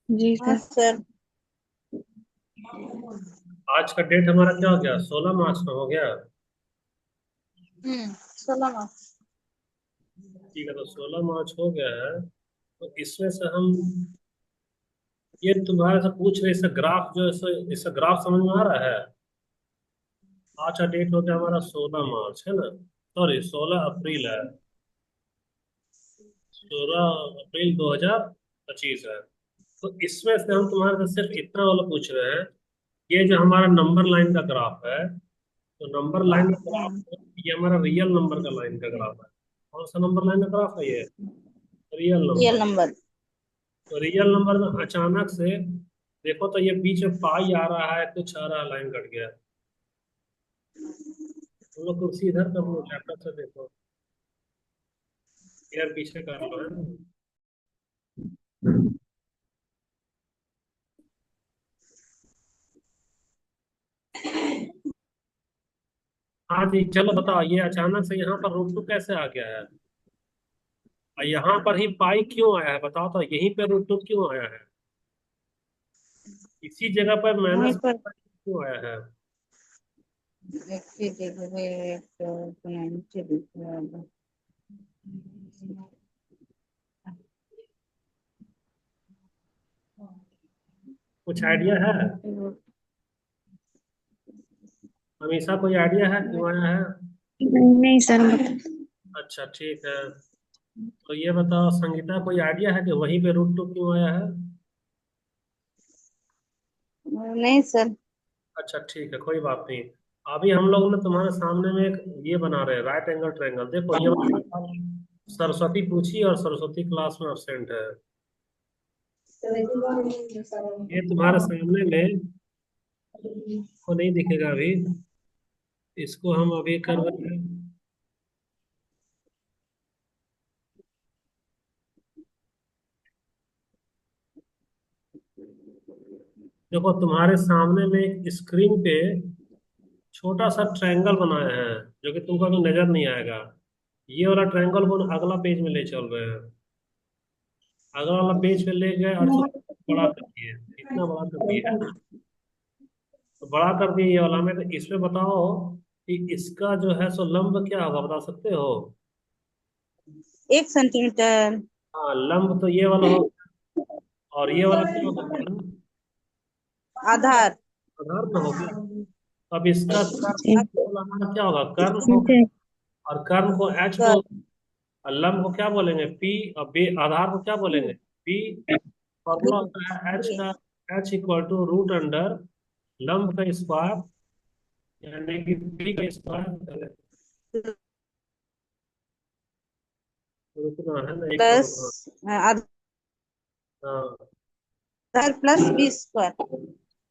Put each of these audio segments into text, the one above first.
जी हाँ sir. Sir. आज का डेट हमारा क्या हो गया? 16 मार्च का हो गया। 16 मार्च। ठीक है, तो 16 मार्च हो गया है। तो इसमें से हम ये तुम्हारे से पूछ रहे, इसका ग्राफ जो है इसका ग्राफ समझ में आ रहा है? आज का डेट हो गया हमारा 16 मार्च, है ना? सॉरी, 16 अप्रैल है। 16 अप्रैल 2025 है। तो इसमें से हम तुम्हारे से सिर्फ इतना वाला पूछ रहे हैं। ये जो हमारा नंबर लाइन का ग्राफ है, तो नंबर लाइन का ग्राफ, ये हमारा रियल नंबर का लाइन का ग्राफ है। कौन सा नंबर लाइन का ग्राफ है ये? Real real number. नंबर। तो रियल नंबर में अचानक से देखो तो ये बीच में पाई आ रहा है, कुछ आ रहा है, लाइन कट गया। तुम लोग कुर्सी इधर कर लो, लैपटॉप से देखो। यार पीछे कर लो, है ना? हाँ जी, चलो बताओ, ये अचानक से यहाँ पर रूट टू कैसे आ गया है? और यहाँ पर ही पाई क्यों आया है? बताओ तो, यहीं पे रूट टू क्यों आया है? इसी जगह पर वहीं माइनस पर क्यों आया है? एक चीज देखो, एक तो नीचे दिख रहा है। कुछ आइडिया है? हमेशा कोई आइडिया है क्यों आया है? नहीं नहीं सर, बता। अच्छा ठीक है। तो ये बताओ संगीता, कोई आइडिया है कि वहीं पे रूट टू क्यों आया है? नहीं सर। अच्छा ठीक है, कोई बात नहीं। अभी हम लोग ना तुम्हारे सामने में एक ये बना रहे हैं, राइट एंगल ट्रायंगल। देखो ये वाला सरस्वती पूछी और सरस्वती क्लास में absent है। ये तुम्हारे सामने में को नहीं दिखेगा अभी। इसको हम अभी कर रहे हैं। देखो तुम्हारे सामने में एक स्क्रीन पे छोटा सा ट्रायंगल बनाया है, जो कि तुमको अभी नजर नहीं आएगा। ये वाला ट्रायंगल को अगला पेज में ले चल रहे हैं। अगला वाला पेज पे ले गए और इसको बड़ा कर दिए। इतना बड़ा कर दिए, है ना? तो बड़ा कर दिए ये वाला में। तो इसमें बताओ कि इसका जो है सो लंब क्या होगा, बता सकते हो? 1 सेंटीमीटर। हाँ, लंब तो ये वाला हो। और ये वाला क्या होगा हमारा? आधार। आधार ना हो गया। अब इसका जी। कर्व वाला हमारा क्या होगा? कर्ण होगा। ठीक और कर्ण को एच कर। बोल। और लंब को क्या बोलेंगे? पी। और बे आधार को क्या बोलेंगे? बी। फॉर्मूला होता है एच बी। का। H equal to root under लंब का स्क्वायर, यानी कि पी का स्क्वायर। रुकना है ना, एक बार प्लस रुकना। आधार हाँ, प्लस बी स्क्वायर।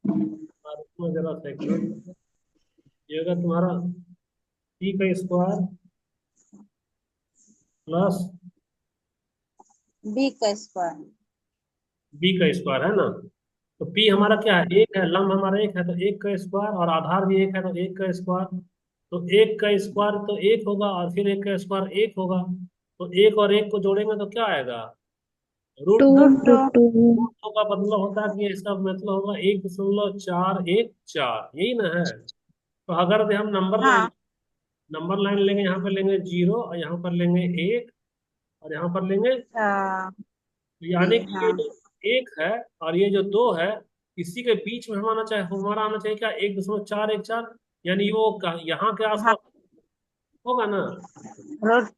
रुकना जरा सा, एक मिनट। ये होगा तुम्हारा पी का स्क्वायर प्लस बी का स्क्वायर। बी का स्क्वायर, है ना? तो पी हमारा क्या है? एक है। लंब हमारा एक है, तो एक का स्क्वायर। और आधार भी एक है, तो एक का स्क्वायर। तो एक का स्क्वायर तो एक होगा, और फिर एक का स्क्वायर एक होगा। तो एक और एक को जोड़ेंगे तो क्या आएगा? Root two. Two. Root two. Root two. Root two का मतलब होता है कि इसका मतलब होगा 1.414, यही ना है? तो अगर अभी हम हाँ नंबर लाइन लेंगे, यहाँ पर लेंगे 0 और यहाँ पर लेंगे 1 और यहाँ पर लेंगे, तो यानी कि ये हाँ जो एक है और ये जो दो है, इसी के बीच में हमारा आना चाहिए क्या? 1.414। यानी वो यहाँ के हाँ। आसपास होगा ना? रूट।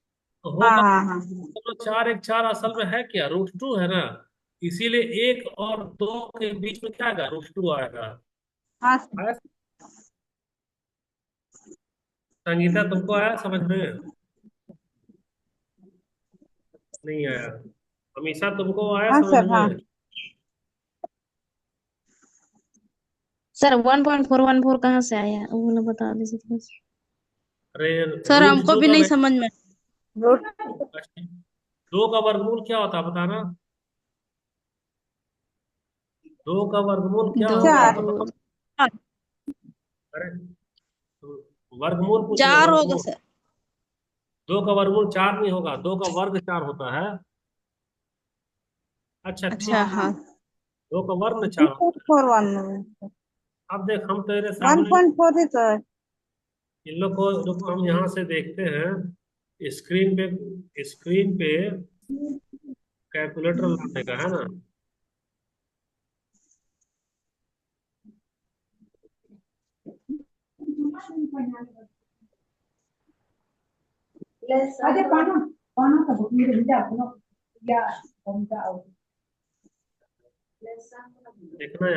तो हाँ होगा। हाँ हाँ। तो 414 असल में है क्या? रूट टू है ना? इसीलिए एक और दो के बीच में क्या आएगा? रूट टू आएगा। हाँ आया? संगीता, तुमको आया समझ में? नहीं आया? हमेशा तुमको आया हाँ समझ सर। हाँ में? सर 1.414 कहाँ से आया, वो वाला बता दीजिए थोड़ा सा। अरे, सर रूट हमको टू भी का नहीं समझ में। रूट। दो का वर्गमूल क्या होता है, बताना। दो का वर्गमूल क्या दो होगा, चार। बताओ। अरे, वर्गमूल पूछ रहे हो, चार होगा वर्गमूल। सर। दो का वर्गमूल चार नहीं होगा, दो का वर्ग चार होता है। अच्छा अच्छा ठीक। हाँ हाँ। हाँ। दो का वर्ग में चार होता है। 4 अब देख हम तेरे वन सामने पॉइंट फोर ही तो है। इन लोग को रुको हम यहाँ से देखते हैं स्क्रीन पे कैलकुलेटर लाने का है ना। अरे पाना पाना का बुक में जा अपना या हम का देखना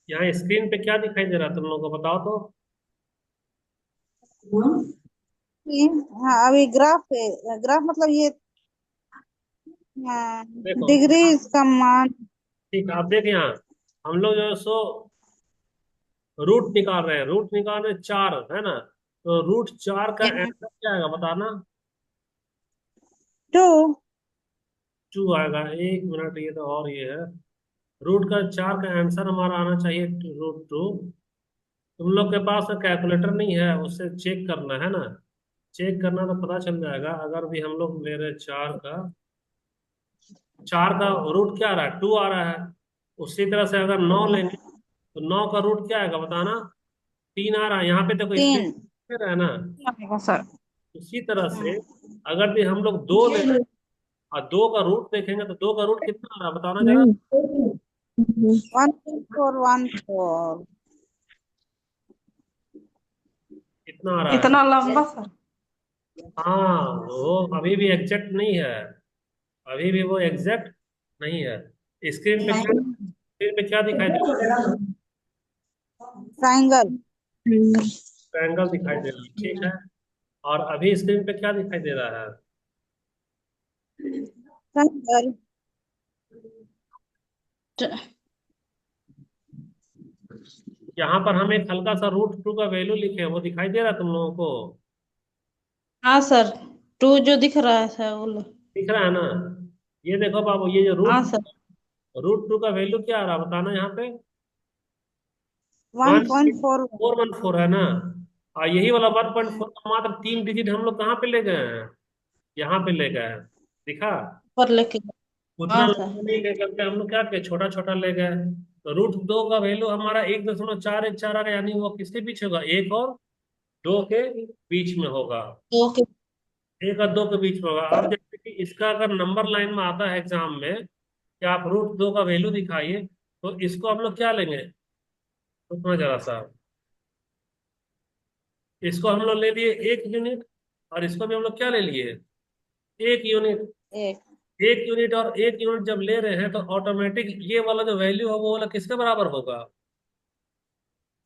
यहाँ स्क्रीन पे क्या दिखाई दे रहा है तुम लोगों को बताओ तो। ये हाँ अभी ग्राफ है। ग्राफ मतलब ये देखो डिग्री इसका मान। ठीक है अब देख यहाँ हम लोग जो है सो रूट निकाल रहे हैं, रूट निकाल रहे हैं चार है ना। तो रूट चार का आंसर क्या आएगा बताना। 2 टू आएगा, एक मिनट ये तो और ये है। रूट का चार का आंसर हमारा आना चाहिए रूट टू। तुम लोग के पास कैलकुलेटर नहीं है, उससे चेक करना है ना। चेक करना तो पता चल जाएगा। अगर भी हम लोग ले रहे हैं चार का रूट क्या आ रहा है, टू आ रहा है। उसी तरह से अगर नौ लेंगे तो नौ का रूट क्या आएगा बताना। तीन आ रहा है, यहाँ पे देखो स्क्रीन 3 पे रहा है ना। आएगा सर। उसी तरह से अगर भी हम लोग दो ले रहे हैं और दो का रूट देखेंगे तो दो का रूट कितना आ रहा है बताना जरा। 1.414 कितना आ रहा है। इतना लंबा सर। हाँ वो अभी भी एग्जैक्ट नहीं है, अभी भी वो एग्जैक्ट नहीं है। स्क्रीन पे क्या दिखाई दे रहा है। ट्रायंगल ट्रायंगल दिखाई दे रहा है, ठीक है। और अभी स्क्रीन पे क्या दिखाई दे रहा है। ट्रायंगल यहाँ पर हम एक हल्का सा रूट टू का वैल्यू लिखे हैं, वो दिखाई दे रहा है तुम लोगों को। हाँ सर, 2 जो दिख रहा है सर वो दिख रहा है ना। ये देखो बाबू, ये जो हाँ रूट सर। रूट टू का वैल्यू क्या आ रहा है बताना यहाँ पे। वन वन पॉइंट फोर 414 है ना। और यही वाला 1.4 का मात्र तीन डिजिट हम लोग कहाँ पे ले गए हैं, यहाँ पे ले गए हैं। दिखा। ऊपर लेके। उतना हाँ सर। लंबा नहीं ले करके हम लोग क्या किए, छोटा छोटा ले गए। तो रूट दो का वैल्यू हमारा 1.414 आ गया, यानी वो किसके बीच होगा, एक और दो के बीच में होगा। ओके। एक और दो के बीच में होगा। अब जैसे कि इसका अगर नंबर लाइन में आता है एग्जाम में कि आप रूट दो का वैल्यू दिखाइए, तो इसको हम लोग क्या लेंगे, उतना जरा सा इसको हम लोग ले लिए एक यूनिट, और इसको भी हम लोग क्या ले लिए, एक यूनिट। एक एक यूनिट और एक यूनिट जब ले रहे हैं तो ऑटोमेटिक ये वाला जो वैल्यू होगा वो वाला किसके बराबर होगा,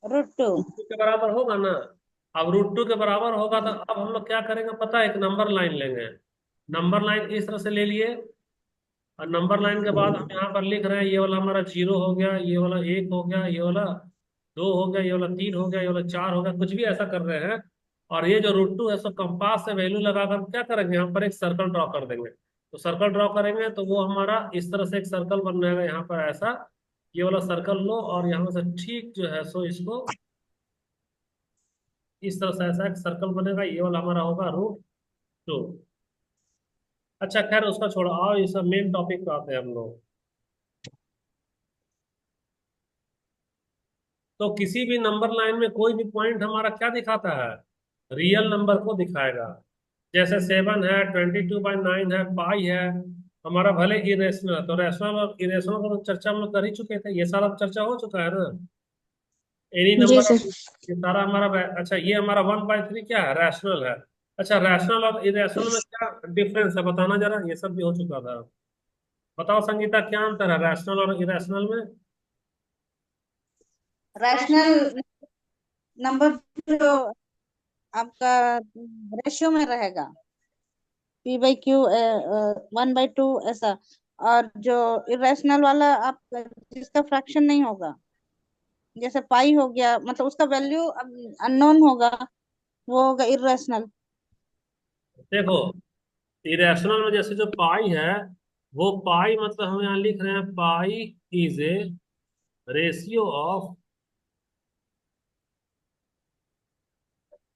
√2 रूट टू के बराबर होगा ना। अब रूट टू के बराबर होगा तो अब हम लोग क्या करेंगे पता है, एक नंबर लाइन लेंगे। नंबर लाइन इस तरह से ले लिए, और नंबर लाइन के बाद हम यहाँ पर लिख रहे हैं ये वाला हमारा जीरो हो गया, ये वाला एक हो गया, ये वाला दो हो गया, ये वाला तीन हो गया, ये वाला चार हो गया, कुछ भी ऐसा कर रहे हैं। और ये जो रूट टू है सो कंपास से वैल्यू लगाकर हम क्या करेंगे, यहाँ पर एक सर्कल ड्रॉ कर देंगे। तो सर्कल ड्रॉ करेंगे तो वो हमारा इस तरह से एक सर्कल बन जाएगा यहाँ पर ऐसा। ये वाला सर्कल लो और यहाँ से ठीक जो है सो इसको इस तरह से ऐसा एक सर्कल बनेगा, ये वाला हमारा होगा रूट टू। अच्छा खैर उसका छोड़ो, आओ इस मेन टॉपिक पे आते हैं हम लोग। तो किसी भी नंबर लाइन में कोई भी पॉइंट हमारा क्या दिखाता है, रियल नंबर को दिखाएगा। जैसे 7 है, 22/9 है, पाई है, हमारा भले इरेशनल है। तो रैशनल और इरेशनल को तो चर्चा हम लोग कर ही चुके थे, ये सारा चर्चा हो चुका है ना। एनी जी नंबर, सर। ये सारा हमारा अच्छा ये हमारा 1/3 क्या है, रैशनल है। अच्छा रैशनल और इरेशनल में क्या डिफरेंस है बताना जरा, ये सब भी हो चुका था। बताओ संगीता क्या अंतर है रैशनल और इरेशनल में। रैशनल नंबर जो आपका रेशियो में रहेगा p/q 1/2 ऐसा। और जो इरेशनल वाला आप जिसका फ्रैक्शन नहीं होगा जैसे पाई हो गया मतलब उसका वैल्यू अननोन होगा वो होगा इरेशनल। देखो इरेशनल में जैसे जो पाई है, वो पाई मतलब हम यहाँ लिख रहे हैं pi is a ratio of,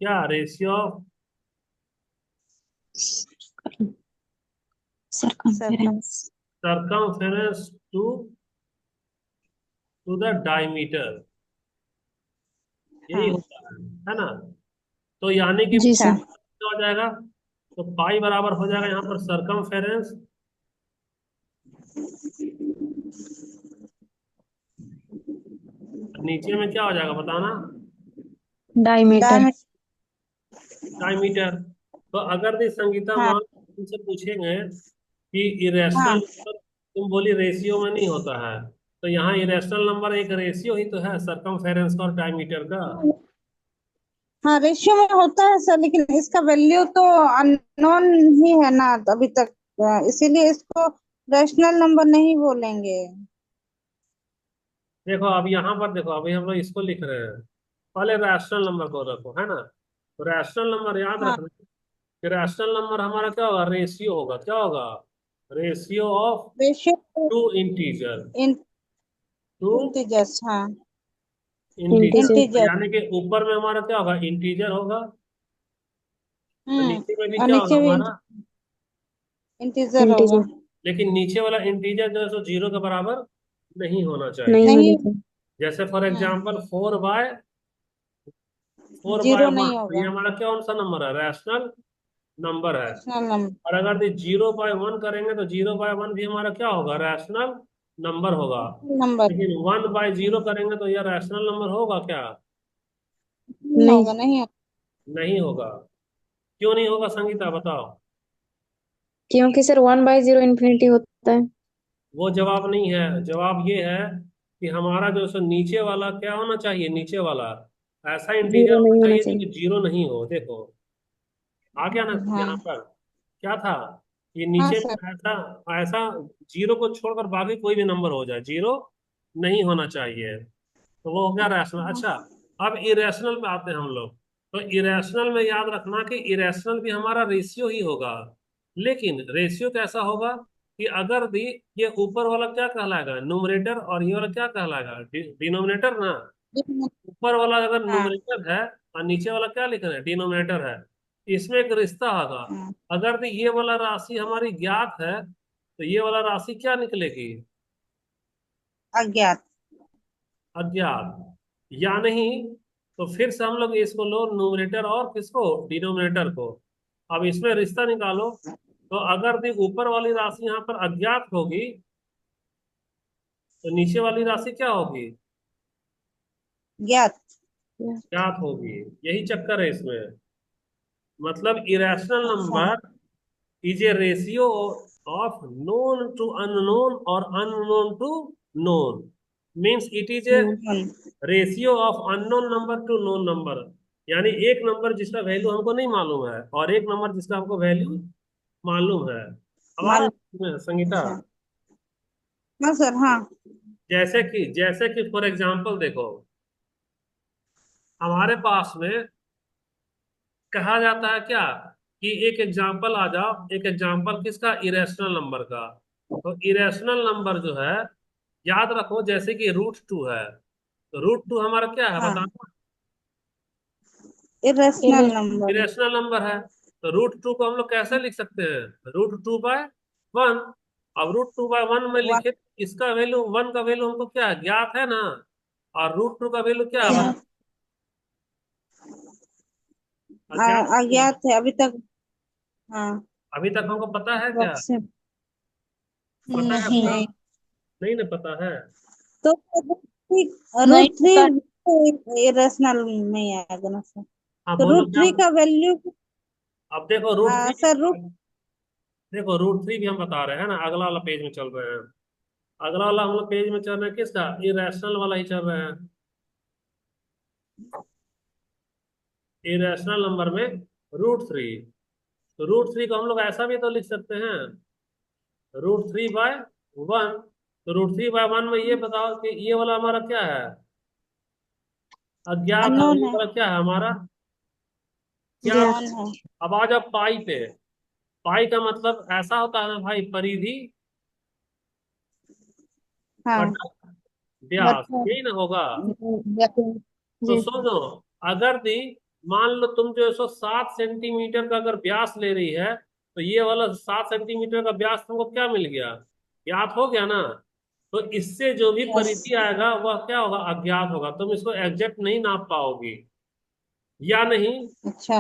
क्या ratio of circumference. Circumference to to the diameter, यही हाँ। होता है ना। तो यानी कि जी अच्छा। सर। क्या हो जाएगा, तो पाई बराबर हो जाएगा यहाँ पर सरकमफेरेंस, नीचे में क्या हो जाएगा बताना, डायमीटर। डायमीटर। डायमीटर। तो अगर दी संगीता हाँ। मान तुमसे पूछेंगे कि इरेशनल हाँ। नंबर, तुम बोली रेशियो में नहीं होता है, तो यहाँ इरेशनल नंबर एक रेशियो ही तो है सरकमफेरेंस और डायमीटर का। हाँ, रेशियो में होता है सर, लेकिन इसका वैल्यू तो अननोन ही है ना अभी तक, इसीलिए इसको रैशनल नंबर नहीं बोलेंगे। देखो अब यहाँ पर देखो, अभी हम लोग इसको लिख रहे हैं, पहले रैशनल नंबर को रखो, है ना। तो रैशनल नंबर याद हाँ। रखना कि रैशनल नंबर हमारा क्या होगा, रेशियो होगा, क्या होगा, ratio of ratio two integer, in two integers. हाँ। Integer, integer. इंटीजर। यानी कि ऊपर में हमारा क्या होगा, इंटीजर होगा, तो नीचे में भी और क्या होगा नीचे भी हमारा, इंटीजर होगा। इंटीजर। लेकिन नीचे वाला इंटीजर जो है सो जीरो के बराबर नहीं होना नहीं चाहिए। नहीं। होना चाहिए। जैसे फॉर हम्म एग्जांपल 4/4/1, जीरो नहीं तो ये होगा। हमारा कौन सा नंबर है, रैशनल नंबर है। Rational number. और अगर 0/1 करेंगे तो 0/1 भी हमारा क्या होगा, रैशनल नंबर होगा। नंबर लेकिन 1/0 करेंगे तो यह रैशनल नंबर होगा क्या, नहीं नहीं, होगा, नहीं होगा। नहीं होगा। क्यों नहीं होगा संगीता बताओ। क्योंकि सर 1/0 इन्फिनिटी होता है। वो जवाब नहीं है, जवाब ये है कि हमारा जो सो नीचे वाला क्या होना चाहिए, नीचे वाला ऐसा इंटीजर जीरो होना नहीं होना चाहिए जो चाहिए। कि जीरो नहीं हो। देखो आ गया ना यहाँ हाँ। पर, क्या था, ये हाँ नीचे सर। में ऐसा ऐसा जीरो को छोड़कर बाकी कोई भी नंबर हो जाए, जीरो नहीं होना चाहिए, तो वो हो गया रैशनल। अच्छा, अब इरेशनल में आते हैं हम लोग। तो इरेशनल में याद रखना कि इरेशनल भी हमारा रेशियो ही होगा, लेकिन रेशियो कैसा होगा कि अगर दी, ये ऊपर वाला क्या कहलाएगा, न्यूमरेटर, और ये वाला क्या कहलाएगा, डिनोमिनेटर ना। ऊपर वाला अगर हाँ। न्यूमरेटर है और नीचे वाला क्या लिख रहे हैं, डिनोमिनेटर है, इसमें एक रिश्ता होगा। हाँ। अगर दी ये वाला राशि हमारी ज्ञात है तो ये वाला राशि क्या निकलेगी, अज्ञात। अज्ञात, या नहीं। तो फिर से हम लोग इसको लो न्यूमरेटर और किसको, डिनोमिनेटर को। अब इसमें रिश्ता निकालो, तो अगर दी ऊपर वाली राशि यहाँ पर अज्ञात होगी तो नीचे वाली राशि क्या होगी, ज्ञात। ज्ञात होगी। यही चक्कर है इसमें। मतलब इरेशनल अच्छा। Number is a ratio of known to unknown or unknown to known, means it is a one. Ratio of unknown number two known number. यानी एक नंबर जिसका वैल्यू हमको नहीं मालूम है और एक नंबर जिसका हमको वैल्यू मालूम है। अब आ रहा है मालूम। इसमें, संगीता। अच्छा। हाँ सर। हाँ। जैसे कि फॉर एग्जांपल देखो, हमारे पास में कहा जाता है क्या, कि एक एग्जांपल आ जाओ, एक एग्जांपल किसका, इरेशनल नंबर का। तो इरेशनल नंबर जो है, याद रखो, जैसे कि √2 है, तो √2 हमारा क्या है हाँ। बताओ, इरेशनल नंबर। इरेशनल नंबर है। तो √2 को हम लोग कैसे लिख सकते हैं, √2/1। अब √2/1 में वन। लिखे तो इसका वैल्यू, वन का वैल्यू हमको क्या है, ज्ञात है ना, और √2 का वैल्यू क्या है क्या? बता, अज्ञात है ना? अज्ञात है अभी तक। हाँ। अभी तक हमको पता है क्या, अप्रोक्सीम। पता है अपना, नहीं। नहीं ना पता है। तो नहीं √3 पता। इरेशनल में ही आएगा ना सर। हाँ तो बोलो रूट क्या। थ्री का वैल्यू। अब देखो रूट थ्री, सर रूट। देखो √3 भी हम बता रहे हैं ना, अगला वाला पेज में चल रहे हैं। अगला वाला हम लोग पेज में चल रहे हैं किसका, इरेशनल वाला ही चल रहे हैं। इरेशनल नंबर में √3, तो √3 को हम लोग ऐसा भी तो लिख सकते हैं, √3/1। तो √3/1 में ये बताओ कि ये वाला हमारा क्या है, अज्ञात है, और अननोन ये है। वाला क्या है हमारा ज्ञात। ज्ञात। नॉन है। अब आ जाओ पाई पे। पाई का मतलब ऐसा होता है ना भाई, परिधि हाँ। बटा व्यास, बता। यही ना होगा। तो जी। सुनो, अगर दी, मान लो तुम जो है सो 7 सेंटीमीटर का अगर व्यास ले रही है, तो ये वाला 7 सेंटीमीटर का व्यास तुमको क्या मिल गया, ज्ञात हो गया ना। तो इससे जो भी यस। परिधि आएगा वह क्या होगा, अज्ञात होगा। तुम इसको एग्जैक्ट नहीं नाप पाओगी, या नहीं, अच्छा।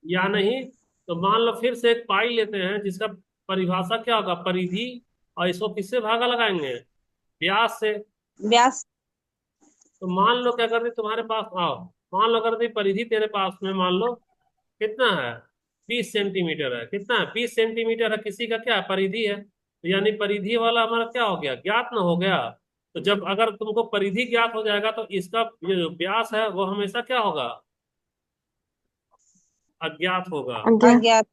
या नहीं। तो मान लो फिर से एक पाई लेते हैं जिसका परिभाषा क्या होगा, परिधि। और इसको किससे भागा लगाएंगे, व्यास से। व्यास। तो मान लो क्या कर दी तुम्हारे पास, आओ, मान लो कर दी परिधि तेरे पास में, मान लो कितना है, 20 सेंटीमीटर है। कितना है, 20 सेंटीमीटर है, किसी का क्या है, परिधि है। तो यानी परिधि वाला हमारा क्या हो गया, ज्ञात न हो गया। तो जब अगर तुमको परिधि ज्ञात हो जाएगा तो इसका ये जो व्यास है वो हमेशा क्या होगा, अज्ञात होगा। अज्ञात। अज्ञात।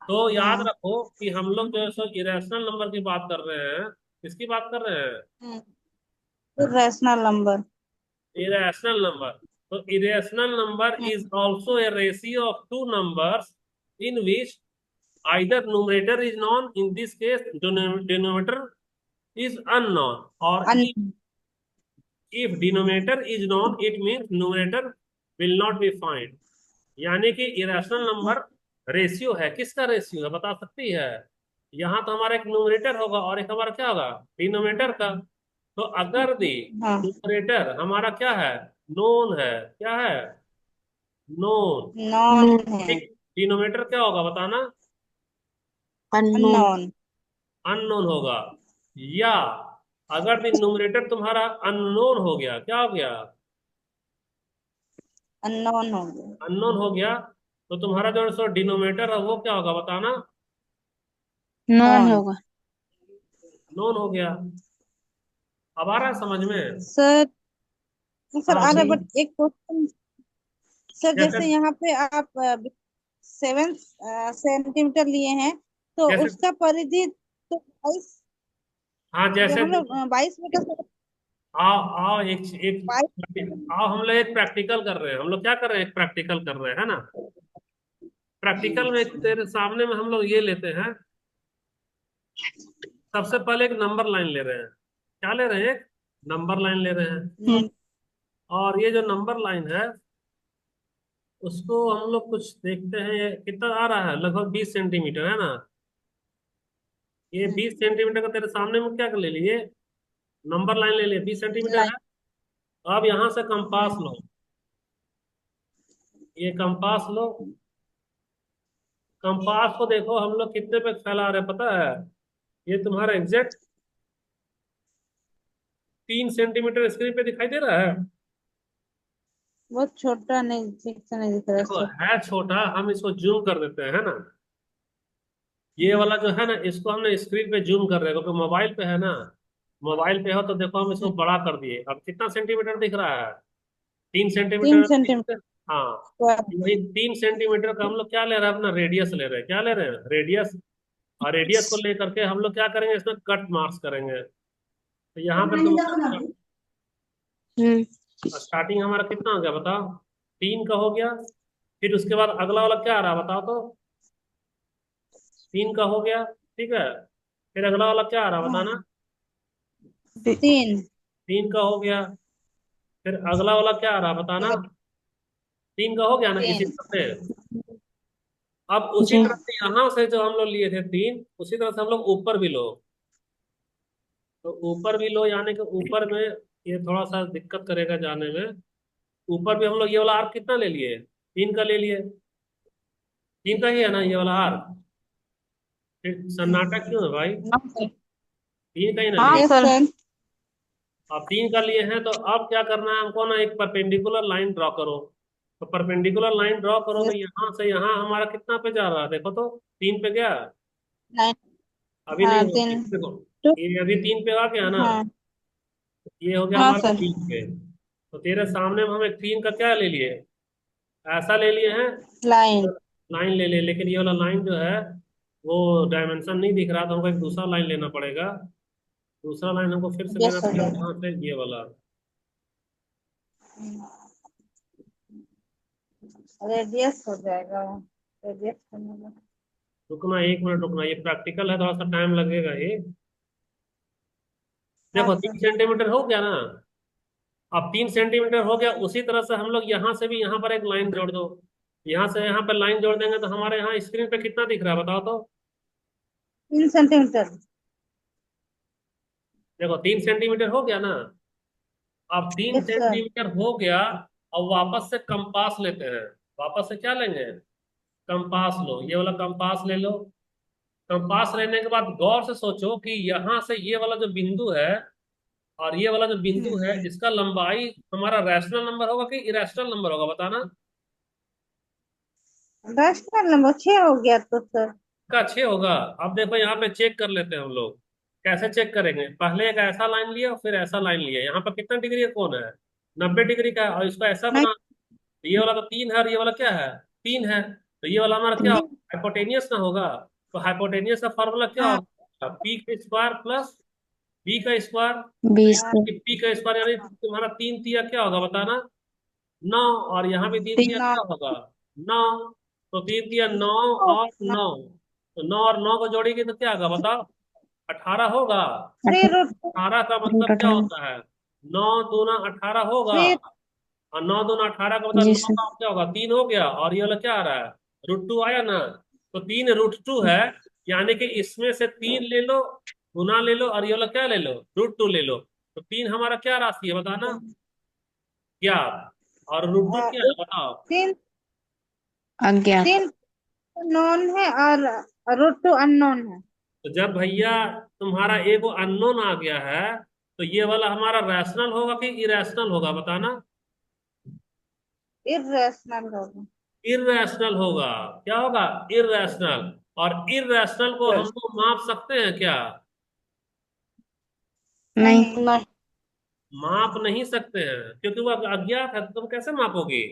तो याद हाँ। रखो कि हम लोग जो है सो इरेशनल नंबर की बात कर रहे हैं। किसकी बात कर रहे हैं, rational number. irrational number. So irrational number is also a ratio of two numbers in which either numerator is known, in this case denominator is unknown, or if denominator is known it means numerator will not be found. यानी कि irrational number ratio है, किसका ratio है बता सकती है। यहाँ तो हमारा एक न्यूमरेटर होगा और एक हमारा क्या होगा, डिनोमिनेटर का। तो अगर दी हाँ। न्यूमरेटर हमारा क्या है, नोन है, क्या है, नोन। नॉन है। ठीक, डिनोमिनेटर क्या होगा बताना, अननोन। अननोन। अननोन होगा। या अगर दी न्यूमरेटर तुम्हारा अननोन हो गया, क्या हो गया, अननोन हो गया। अननोन हो गया, तो तुम्हारा जो है सो डिनोमिनेटर है वो क्या होगा बताना, नॉन नॉन। होगा। नोन हो गया। अब आ रहा है समझ में। सर। सर हाँ आ रहा है, भाई, बट एक क्वेश्चन। सर जैसे, जैसे यहाँ पे आप 7 सेंटीमीटर लिए हैं, तो जैसे, उसका परिधि तो 22। हाँ जैसे हम लोग देखो, 22 मीटर। आओ आओ एक बाईस। एक आओ, हम लोग एक प्रैक्टिकल कर रहे हैं। हम लोग क्या कर रहे हैं, एक प्रैक्टिकल कर रहे हैं, है ना। प्रैक्टिकल में तेरे सामने में हम लोग ये लेते हैं, सबसे पहले एक नंबर लाइन ले रहे हैं। क्या ले रहे हैं, एक नंबर लाइन ले रहे हैं। हम्म। और ये जो नंबर लाइन है उसको हम लोग कुछ देखते हैं, ये कितना आ रहा है, लगभग 20 सेंटीमीटर, है ना। ये 20 सेंटीमीटर का तेरे सामने में क्या कर ले लिए, नंबर लाइन ले लिए, 20 सेंटीमीटर है। लाइन। अब यहाँ से कंपास लो, ये कंपास लो। कंपास को देखो हम लोग कितने पे फैला रहे हैं पता है, ये तुम्हारा एग्जैक्ट 3 सेंटीमीटर स्क्रीन पे दिखाई दे रहा है। बहुत छोटा, नहीं ठीक से नहीं दिख रहा देखो सर। है छोटा, हम इसको जूम कर देते हैं, है ना। ये वाला जो है ना, इसको हमने स्क्रीन पे जूम कर रहे हैं क्योंकि मोबाइल पे है ना। मोबाइल पे हो तो देखो हम इसको बड़ा कर दिए, अब कितना सेंटीमीटर दिख रहा है, तीन तीन सेंटीमीटर सेंटीमीटर हाँ। स्क्वायर। वही 3 सेंटीमीटर का हम लोग क्या ले रहे हैं, अपना रेडियस ले रहे हैं, क्या ले रहे हैं, रेडियस। और रेडियस को लेकर के हम लोग क्या करेंगे, इसमें कट मार्क्स करेंगे। तो यहाँ पे तुम्हारा हम्म। स्टार्टिंग हमारा कितना हो गया बताओ, 3 का हो गया। फिर उसके बाद अगला वाला क्या आ रहा है बताओ तो, 3 का हो गया, ठीक है। फिर अगला वाला क्या आ रहा है हाँ। बताना, 3। 3 का हो गया। फिर अगला वाला क्या आ रहा है बताना, 3 का हो गया ना, इसी 3। तरह से। अब उसी जी। तरह से यहाँ से जो हम लोग लिए थे 3, उसी तरह से हम लोग ऊपर भी लो। तो ऊपर भी लो, यानी कि ऊपर में ये थोड़ा सा दिक्कत करेगा जाने में। ऊपर भी हम लोग ये वाला आर्क कितना ले लिए, 3 का ले लिए। 3 का ही है ना ये वाला आर्क। फिर सन्नाटा क्यों है भाई, हाँ सर। 3 का ही ना हाँ लिए। Yes sir. सर। अब 3 का लिए हैं तो अब क्या करना है हमको ना, एक परपेंडिकुलर लाइन ड्रॉ करो। तो परपेंडिकुलर लाइन ड्रॉ करो तो यस। यहाँ से यहाँ हमारा कितना पे जा रहा है देखो तो, 3 पे गया, 9। अभी नहीं हाँ हुआ, 3। देखो टू। ये अभी 3 पे आ गया ना। हाँ। ये हो गया हाँ हमारा सर। 3 पे। तो तेरे सामने में हम एक 3 का क्या ले लिए, ऐसा ले लिए हैं, लाइन। लाइन ले लिए। लेकिन ये वाला लाइन जो है वो डायमेंशन नहीं दिख रहा, तो हमको एक दूसरा लाइन लेना पड़ेगा। दूसरा लाइन हमको फिर से यस लेना सर। पड़ेगा कहाँ से, ये वाला। रेडियस हो जाएगा। रेडियस करने में। रुकना 1 मिनट, रुकना, ये प्रैक्टिकल है, थोड़ा सा टाइम लगेगा ये। हाँ देखो सर। 3 सेंटीमीटर हो गया ना। अब 3 सेंटीमीटर हो गया, उसी तरह से हम लोग यहाँ से भी यहाँ पर एक लाइन जोड़ दो। यहाँ से यहाँ पर लाइन जोड़ देंगे तो हमारे यहाँ स्क्रीन पे कितना दिख रहा है बताओ तो, 3 सेंटीमीटर। देखो 3 सेंटीमीटर हो गया ना। अब तीन यस सर। सेंटीमीटर हो गया। अब वापस से कंपास लेते हैं। वापस से क्या लेंगे? कंपास लो, ये वाला कंपास ले लो। कंपास लेने के बाद गौर से सोचो कि यहाँ से ये वाला जो बिंदु है और ये वाला जो बिंदु है, इसका लंबाई हमारा रैशनल नंबर होगा कि इरेशनल नंबर होगा, बताना। रैशनल नंबर 6 हो गया तो सर। का 6 होगा। अब देखो यहाँ पे चेक कर लेते हैं हम लोग। कैसे चेक करेंगे? पहले एक ऐसा लाइन लिया और फिर ऐसा लाइन लिया। यहाँ पर कितना डिग्री का कोण है? 90 डिग्री का है। और इसको ऐसा नहीं। बना, तो ये वाला तो 3 है और ये वाला क्या है? 3 है। तो ये वाला हमारा क्या जी। होगा? हाइपोटेनियस ना होगा। तो हाइपोटेनियस का फॉर्मूला क्या हाँ होगा? पी का स्क्वायर प्लस बी का स्क्वायर। 20 हाँ से पी का स्क्वायर यानी तुम्हारा 3 तिया क्या होगा, बताना। 9। और यहाँ भी 3 तिया 9 क्या होगा? 9। तो 3 तिया 9 और 9। तो 9 और 9 को जोड़ेंगे तो क्या होगा, बताओ? 18 होगा। 3 रूट 18 का रूट मतलब क्या 18। होता है? 9 दूना 18 होगा। 3। और 9 दूना 18 का मतलब जी 9 सर। का क्या होगा? 3 हो गया। और ये वाला क्या आ रहा है? √2 आया ना। तो 3 √2 है। यानी कि इसमें से 3 ले लो, गुना ले लो, और ये वाला क्या ले लो? √2 ले लो। तो 3 हमारा क्या राशि है, बताना। क्या? और √2 क्या है, बताओ। 3 अज्ञात। 3 नॉन है और रूट 2 अननोन है। तो जब भैया तुम्हारा एगो अननोन आ गया है, तो ये वाला हमारा रैशनल होगा कि इरेशनल होगा, बताना। इरेशनल होगा। इरेशनल होगा। क्या होगा? इरेशनल। और इरेशनल को हम लोग माप सकते हैं क्या? नहीं। नहीं नहीं। माप नहीं सकते हैं क्योंकि वो अज्ञात है। तो तुम कैसे मापोगे?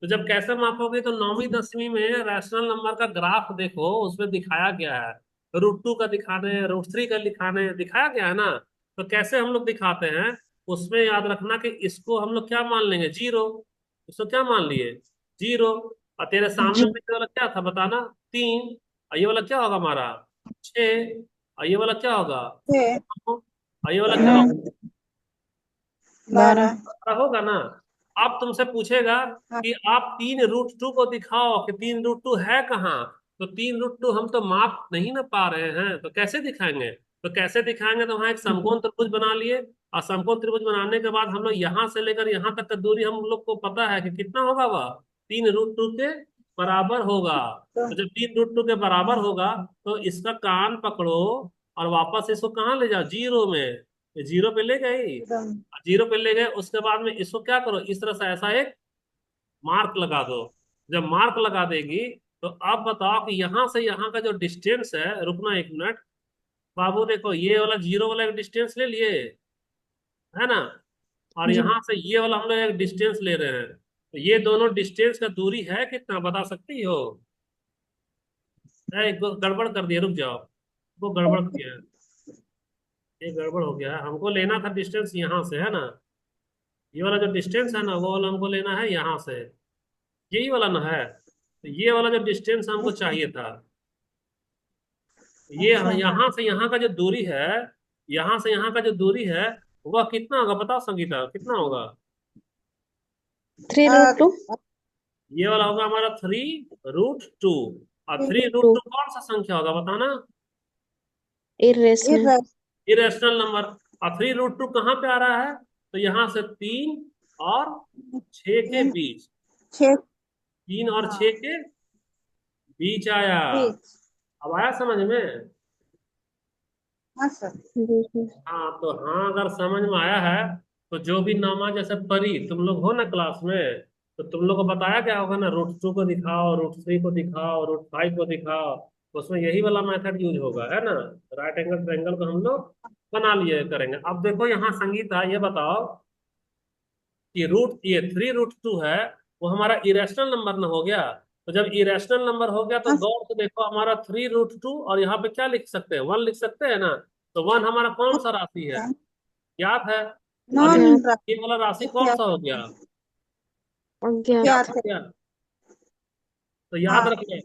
तो जब कैसे मापोगे, तो 9वीं 10वीं में रैशनल नंबर का ग्राफ देखो, उसमें दिखाया गया है। √2 का दिखाने, √3 का दिखाने दिखाया गया है ना। तो कैसे हम लोग दिखाते हैं? उसमें याद रखना कि इसको हम लोग क्या मान लेंगे? 0। इसको क्या मान लिए? 0। और तेरे सामने जी। में ये वाला क्या था, बताना। 3। और ये वाला क्या होगा हमारा? 6। और ये वाला क्या होगा? 6 और ये वाला क्या होगा? 9 12। 12। होगा ना। अब तुमसे पूछेगा हाँ कि आप 3 √2 को दिखाओ कि 3 √2 है कहाँ। तो 3 √2 हम तो माप नहीं ना पा रहे हैं, तो कैसे दिखाएंगे? तो कैसे दिखाएंगे? तो वहां एक समकोण त्रिभुज बना लिए। और समकोण त्रिभुज बनाने के बाद हम लोग यहाँ से लेकर यहाँ तक का दूरी हम लोग को पता है कि कितना होगा, वह 3 √2 के बराबर होगा। तो तो जब 3 √2 के बराबर होगा, तो इसका कान पकड़ो और वापस इसको कहाँ ले जाओ? 0 में। ये 0 पे ले गई। एकदम 0 पे ले गए, उसके बाद में इसको क्या करो? इस तरह से ऐसा एक मार्क लगा दो। जब मार्क लगा देगी, तो अब बताओ कि यहां से यहां का जो डिस्टेंस है, रुकना 1 मिनट। बाबू देखो, ये वाला 0 वाला एक डिस्टेंस ले लिए, है ना। और जी। यहाँ से ये वाला हम लोग एक डिस्टेंस ले रहे हैं। तो ये दोनों डिस्टेंस का दूरी है कितना, बता सकती हो? गड़बड़ कर दिया, रुक जाओ। वो गड़बड़ किया है। ये गड़बड़ हो गया है। हमको लेना था डिस्टेंस यहाँ से, है ना। ये वाला जो डिस्टेंस है ना, वो वाला हमको लेना है यहाँ से। यही वाला ना है। तो ये वाला जो डिस्टेंस हमको चाहिए था, ये अच्छा। यहाँ से यहाँ का जो दूरी है, यहाँ से यहाँ का जो दूरी है, वह कितना होगा, बताओ संगीता, कितना होगा? 3 √2। ये वाला होगा हमारा 3 √2। और 2 3 √2 कौन सा संख्या होगा, बताना। इरेशनल। Irrational number. और 3 √2 कहाँ पे आ रहा है? तो यहाँ से 3 और 6 के बीच। 6। 3 और 6 हाँ के बीच आया। 20। अब आया समझ में? हाँ सर। जी सर। हाँ तो हाँ, अगर समझ में आया है, तो जो भी नामा जैसे परी तुम लोग हो ना क्लास में, तो तुम लोग को बताया क्या होगा ना, √2 को दिखाओ, √3 को दिखाओ, √5 को दिखाओ। उसमें यही वाला मेथड यूज होगा, है ना। राइट एंगल ट्रायंगल को हम लोग बना लिए करेंगे। अब देखो यहाँ संगीता, ये बताओ कि ये 3 √2 है, वो हमारा इरेशनल नंबर ना हो गया। तो जब इरेशनल नंबर हो गया, तो हाँ गौर से देखो, हमारा 3 √2 और यहाँ पे क्या लिख सकते हैं? 1 लिख सकते हैं ना। तो 1 हमारा कौन सा राशि है? सर। ज्ञात है। और नॉन अज्ञात। ये वाला राशि कौन क्या सा हो गया? अज्ञात। ज्ञात क्या हो थे? गया। तो याद हाँ रखिए,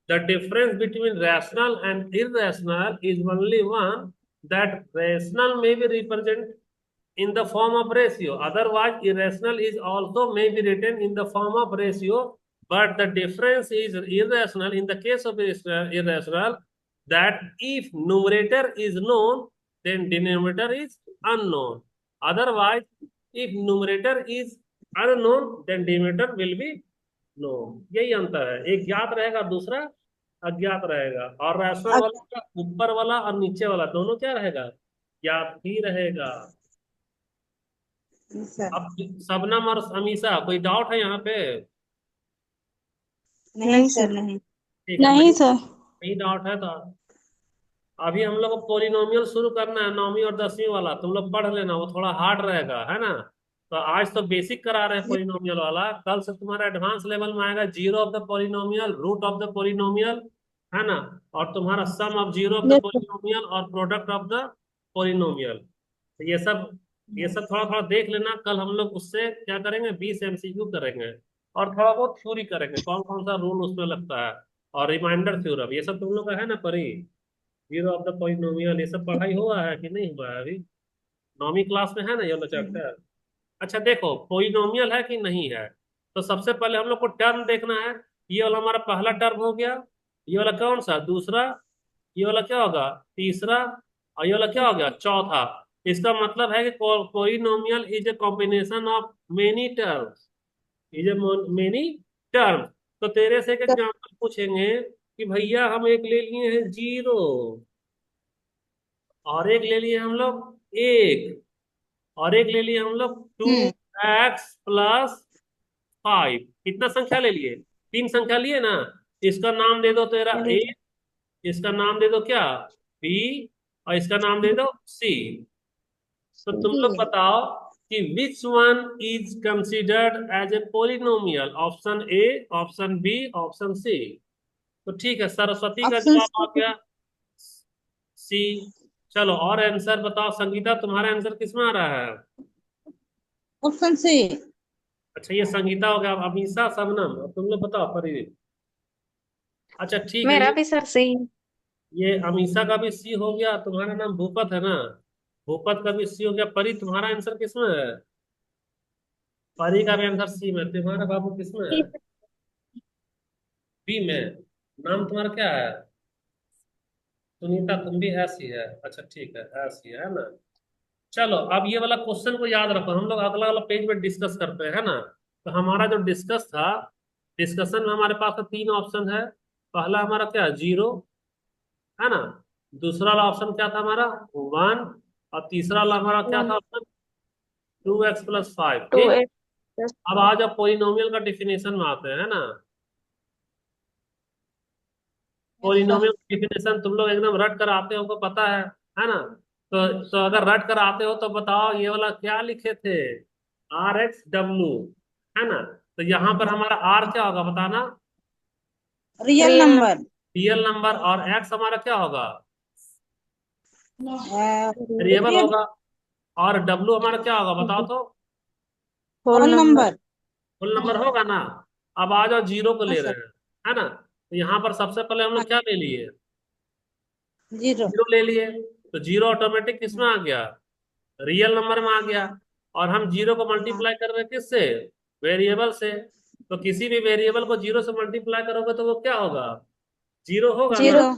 the difference between rational and irrational is only one, that rational में be represent in the form of ratio. Otherwise, irrational is also may be written in the form of ratio. But the difference is irrational in the case of irrational, that if numerator is known, then denominator is unknown. Otherwise, if numerator is unknown, then denominator will be known. यही अंतर है, एक ज्ञात रहेगा, दूसरा अज्ञात रहेगा। और रेशनल वाला का ऊपर वाला और नीचे वाला दोनों क्या रहेगा, ज्ञात ही रहेगा। सर अब शबनम और अमीषा, कोई डाउट है यहाँ पे? नहीं सर नहीं। ठीक है, नहीं सर। नहीं डाउट है तो अभी हम लोग को पोलिनोमियल शुरू करना है, 9वीं और 10वीं वाला। तुम लोग पढ़ लेना, वो थोड़ा हार्ड रहेगा, है ना। तो आज तो बेसिक करा रहे हैं पोलिनोमियल वाला, कल से तुम्हारा एडवांस लेवल में आएगा, zero of the polynomial, root of the polynomial, है ना। और तुम्हारा sum of zero of the yes sir. Polynomial और प्रोडक्ट ऑफ द पोलिनोमियल। तो ये सब थोड़ा थोड़ा देख लेना। कल हम लोग उससे क्या करेंगे, 20 एमसीक्यू करेंगे और थोड़ा बहुत थ्योरी करेंगे, कौन कौन सा रूल उसमें लगता है, और रिमाइंडर थ्योरम, ये सब तुम लोग का है ना परी। जीरो ऑफ द पॉलिनोमियल, ये सब पढ़ाई हुआ है कि नहीं हुआ है अभी? 9वीं क्लास में है ना ये वाला चैप्टर? अच्छा देखो, पॉलिनोमियल है कि नहीं है। तो सबसे पहले हम लोग को टर्म देखना है। ये वाला हमारा पहला टर्म हो गया, ये वाला कौन सा दूसरा, ये वाला क्या होगा तीसरा, और ये वाला क्या हो गया चौथा। इसका मतलब है कि polynomial is a combination of many terms, is a many terms. तो तेरे से एक एग्जाम्पल पूछेंगे कि भैया हम एक ले लिए हैं जीरो, और एक ले लिए हम लोग एक, और एक ले लिए हम लोग 2x+5। कितना संख्या ले लिए, 3 संख्या लिए ना। इसका नाम दे दो तेरा ए, इसका नाम दे दो क्या बी, और इसका नाम दे दो सी। तो तुम लोग बताओ कि which one is considered as a polynomial, option A, option B, option C. तो ठीक है, सरस्वती का ऑप्शन जवाब आ गया सी। चलो और आंसर बताओ, संगीता तुम्हारा आंसर किसमें आ रहा है? Option C. अच्छा ये संगीता हो गया, अब अमीषा शबनम, अब तुम लोग बताओ परी। अच्छा ठीक है, मेरा ये भी सर सही। ये अमीषा का भी सी हो गया। तुम्हारा नाम भूपत है ना, भूपत का भी सी हो गया। परी तुम्हारा आंसर किसमें है? परी का भी आंसर सी में। तुम्हारा बाबू किसमें है? बी में। नाम तुम्हारा क्या है? सुनीता, तुम भी ऐसी है? अच्छा ठीक है, ऐसी है ना। चलो अब ये वाला क्वेश्चन को याद रखो, हम लोग अगला वाला पेज में डिस्कस करते हैं, है ना। तो हमारा जो डिस्कस था, डिस्कशन में हमारे पास तो 3 ऑप्शन है। पहला हमारा क्या, जीरो, है ना। दूसरा वाला ऑप्शन क्या था हमारा, 1। और तीसरा वाला हमारा क्या था ऑप्शन, 2x+5। टू ठीक। एक्स अब आज अब पोलिनोमियल का डिफिनेशन में आते हैं, है ना। Yes sir. पोलिनोमियल डिफिनेशन तुम लोग एकदम रट कर आते हो, को पता है ना। तो अगर रट कर आते हो तो बताओ ये वाला क्या लिखे थे, RX W, है ना। तो यहाँ पर हमारा R क्या होगा बताना, real real number. Real number, और X हमारा क्या होगा, वेरिएबल रियल होगा। और W हमारा क्या होगा बताओ तो, whole whole number. Number. Full number होगा ना। अब आ जाओ जीरो को हाँ ले रहे सर। हैं, है ना। तो यहाँ पर सबसे पहले हम हाँ, लोग क्या ले लिए, जीरो। जीरो ले लिए। तो जीरो ऑटोमेटिक किसमें आ गया, रियल नंबर में आ गया। और हम जीरो को हाँ मल्टीप्लाई कर रहे हैं किससे, वेरिएबल से। तो किसी भी वेरिएबल को जीरो से मल्टीप्लाई करोगे तो वो क्या होगा, जीरो होगा ना। जीरो।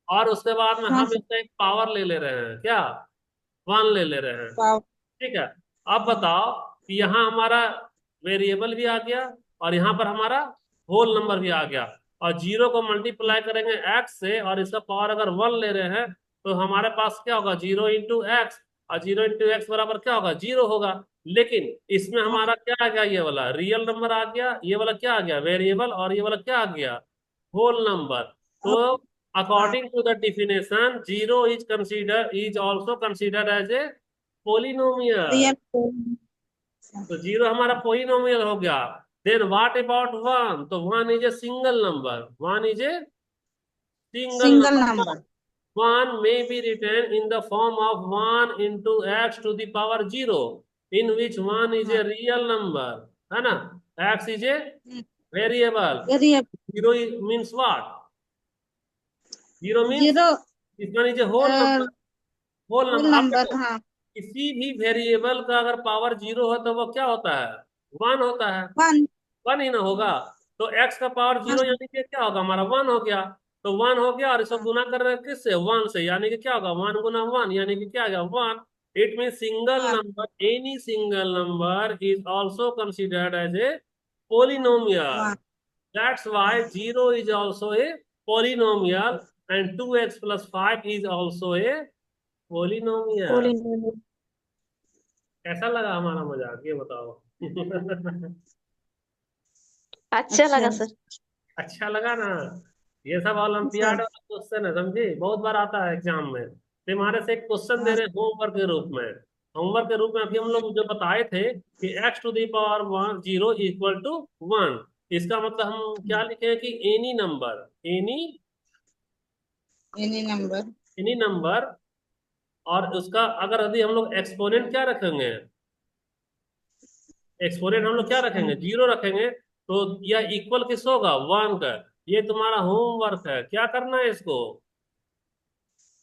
और उसके बाद में हाँ हम सर। इसका एक पावर ले ले रहे हैं, क्या, 1 ले ले रहे हैं। पाव। ठीक है। अब बताओ कि यहाँ हमारा वेरिएबल भी आ गया, और यहाँ पर हमारा होल नंबर भी आ गया। और जीरो को मल्टीप्लाई करेंगे एक्स से, और इसका पावर अगर 1 ले रहे हैं, तो हमारे पास क्या होगा, 0 × x। और 0 × x बराबर क्या होगा, जीरो होगा। लेकिन इसमें हाँ हमारा क्या आ गया, ये वाला रियल नंबर आ गया, ये वाला क्या आ गया वेरिएबल, और ये वाला क्या आ गया होल नंबर। तो हाँ, according to the definition, zero is also considered as a polynomial। Real. तो जीरो हमारा पोलिनोमियल हो गया। Then what about 1? तो 1 is a single number, 1 is a single single number. Number. 1 may be written in the form of 1 into x to the power 0, in which 1 is हाँ। a real number, है ना, x is a variable, real. 0 means what, 0 means zero. this one is a whole number। Whole whole number, आप number. देखो हाँ। किसी भी variable का अगर पावर जीरो हो तो वो क्या होता है, 1 होता है। वन। 1 ही ना होगा। तो x का पावर हाँ जीरो यानी कि क्या होगा हमारा 1 हो गया। तो 1 हो गया, और इसको गुना कर रहे हैं किससे? 1 से, यानी कि क्या होगा? 1 गुना 1, यानी कि क्या आ गया? 1। It mean single one number, any single number is also considered as a polynomial. One That's why 0 is also a polynomial and 2x plus 5 is also a polynomial. Polynomial. कैसा लगा हमारा मजाक, ये बताओ? अच्छा अच्छा। लगा सर। अच्छा लगा ना? ये सब ओलंपियाड सर वाला क्वेश्चन है, समझे? बहुत बार आता है एग्जाम में। तुम्हारे से एक क्वेश्चन दे हाँ रहे हैं होमवर्क के रूप में। होमवर्क के रूप में अभी हम लोग जो बताए थे कि x to the power 0 equal to 1। इसका मतलब हम क्या लिखे कि any number, any number any number, और उसका अगर यदि हम लोग एक्सपोनेंट क्या रखेंगे, एक्सपोनेंट हम लोग क्या रखेंगे? 0 रखेंगे। तो यह इक्वल किस होगा? 1 का। ये तुम्हारा होमवर्क है, क्या करना है इसको?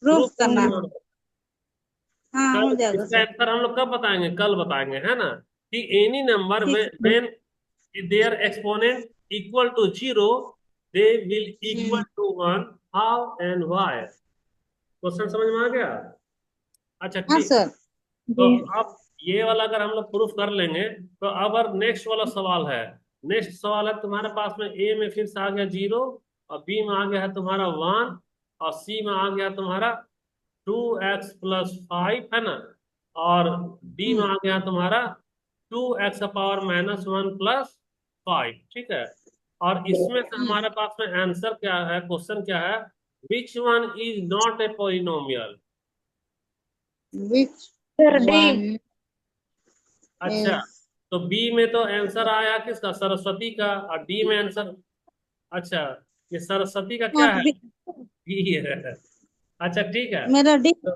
प्रूफ प्रूफ करना। करना है। हाँ कल हो जाएगा इसका सर। आंसर हम लोग कब बताएंगे? कल बताएंगे, है ना? कि एनी नंबर ठीक है। When their exponent equal to 0 they will equal to 1, how and why. Question समझ में आ गया? अच्छा हाँ ठीक। सर। तो जी। अब ये वाला अगर हम लोग प्रूफ कर लेंगे, तो अब और नेक्स्ट वाला सवाल है। नेक्स्ट सवाल है तुम्हारे पास में, ए में फिर से आ गया 0, और बी में आ गया है तुम्हारा 1, और सी में आ गया तुम्हारा 2x+5, है ना? और डी में आ गया तुम्हारा 2x⁻−1+5। ठीक है। और इसमें से हमारे पास में आंसर क्या है, क्वेश्चन क्या है? विच one is not a polynomial? Which sir D. One अच्छा, इज तो बी में तो आंसर आया किसका? सरस्वती का। और डी में आंसर, अच्छा, ये सरस्वती का क्या है? बी है। अच्छा ठीक है। मेरा डी। तो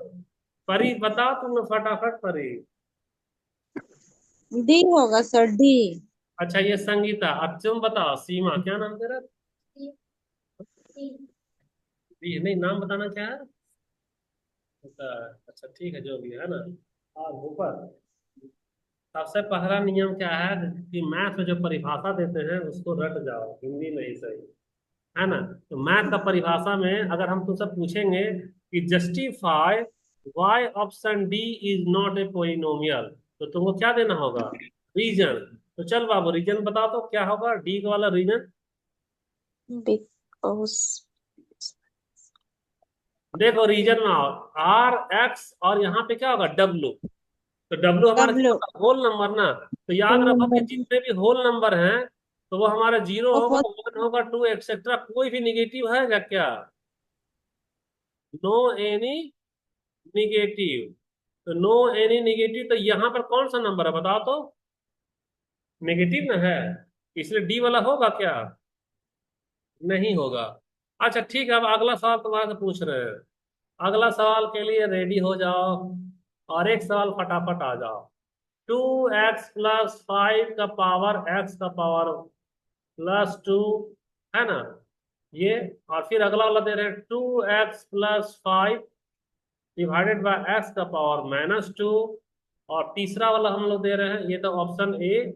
परी बताओ तुम फटाफट, परी। डी होगा सर, डी। अच्छा, ये संगीता। अब तुम बताओ सीमा, क्या नाम तेरा? बी नहीं, नाम बताना क्या है? अच्छा अच्छा, ठीक है, जो भी है ना। और ऊपर सबसे पहला नियम क्या है कि मैथ में जो परिभाषा देते हैं उसको रट जाओ, हिंदी में ही सही, है ना? तो मैथ का परिभाषा में अगर हम तुमसे पूछेंगे कि justify why option D is not a polynomial, तो तुमको क्या देना होगा? रीजन। तो चल बाबू, रीजन बता तो क्या होगा डी वाला रीजन? बिकॉज। देखो रीजन में आओ, आर एक्स, और यहाँ पे क्या होगा? डब्लू। तो डब्लू हमारा क्या डब्ल्यू होता है? होल नंबर ना। तो याद रखो कि जितने भी होल नंबर हैं, तो वो हमारा 0 होगा, हो 1 होगा, 2 एक्सेट्रा। कोई भी निगेटिव है क्या? No any negative. तो नो एनी निगेटिव, तो यहाँ पर कौन सा नंबर है बताओ तो? नेगेटिव ना है, इसलिए डी वाला होगा क्या? नहीं होगा। अच्छा ठीक है, अब अगला सवाल तुम्हारे से पूछ रहे हैं। अगला सवाल के लिए रेडी हो जाओ, और एक सवाल फटाफट आ जाओ। 2x+5 का पावर x का पावर +2, है ना? ये, और फिर अगला वाला दे रहे हैं 2x+5 डिवाइडेड बाय x का पावर -2। और तीसरा वाला हम लोग दे रहे हैं, ये तो ऑप्शन ए